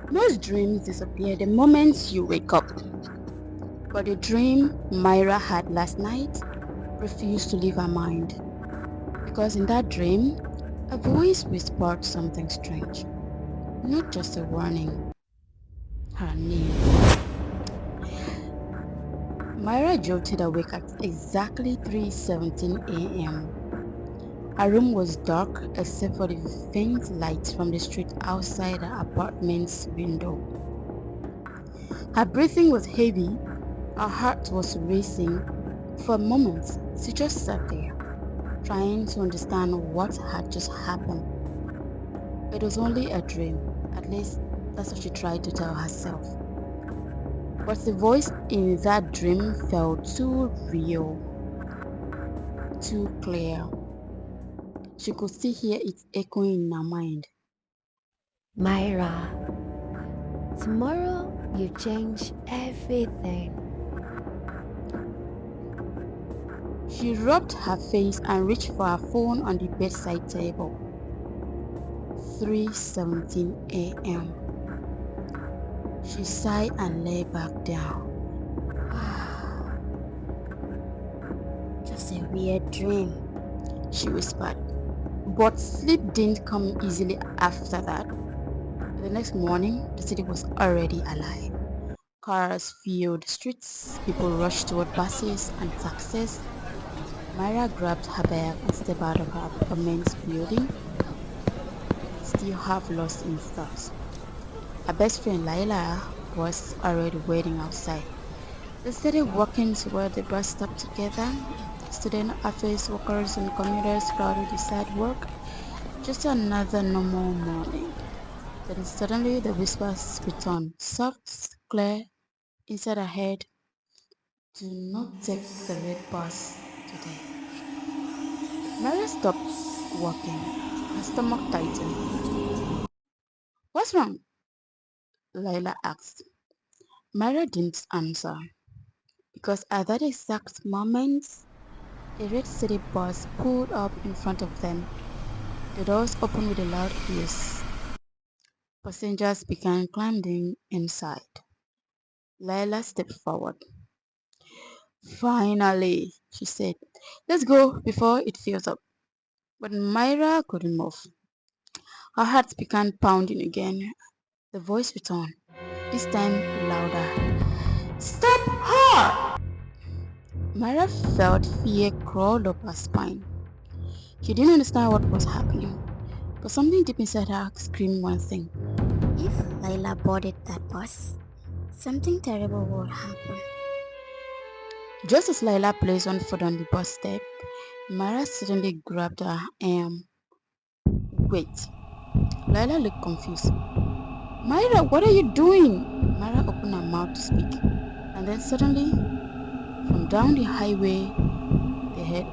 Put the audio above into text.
Most dreams disappear the moment you wake up, but the dream Myra had last night refused to leave her mind, because in that dream, a voice whispered something strange, not just a warning, her name. Myra jolted awake at exactly 3:17 a.m. Her room was dark except for the faint light from the street outside her apartment's window. Her breathing was heavy, her heart was racing. For a moment, she just sat there, trying to understand what had just happened. It was only a dream, at least that's what she tried to tell herself. But the voice in that dream felt too real, too clear. She could still hear it echoing in her mind. Myra, tomorrow you change everything. She rubbed her face and reached for her phone on the bedside table. 3:17 a.m. She sighed and lay back down. Just a weird dream, she whispered. But sleep didn't come easily after that. The next morning, the city was already alive. Cars filled the streets, people rushed toward buses and taxis. Myra grabbed her bag and stepped out of her apartment building, still half lost in thought. Her best friend Laila was already waiting outside. They started walking toward the bus stop together. Student office workers and commuters crowded the sidewalk. Just another normal morning. Then suddenly the whispers returned, soft, clear, inside her head. Do not take the red bus today. Mary stopped walking. Her stomach tightened. What's wrong? Lila asked. Mary didn't answer because at that exact moment, a red city bus pulled up in front of them. The doors opened with a loud hiss. Passengers began climbing inside. Lila stepped forward. Finally, she said, let's go before it fills up. But Myra couldn't move. Her heart began pounding again. The voice returned, this time louder. Stop her! Myra felt fear crawl up her spine. She didn't understand what was happening, but something deep inside her screamed one thing. If Layla boarded that bus, something terrible would happen. Just as Layla placed one foot on the bus step, Myra suddenly grabbed her arm. Wait. Layla looked confused. Myra, what are you doing? Myra opened her mouth to speak, and then suddenly, from down the highway, they heard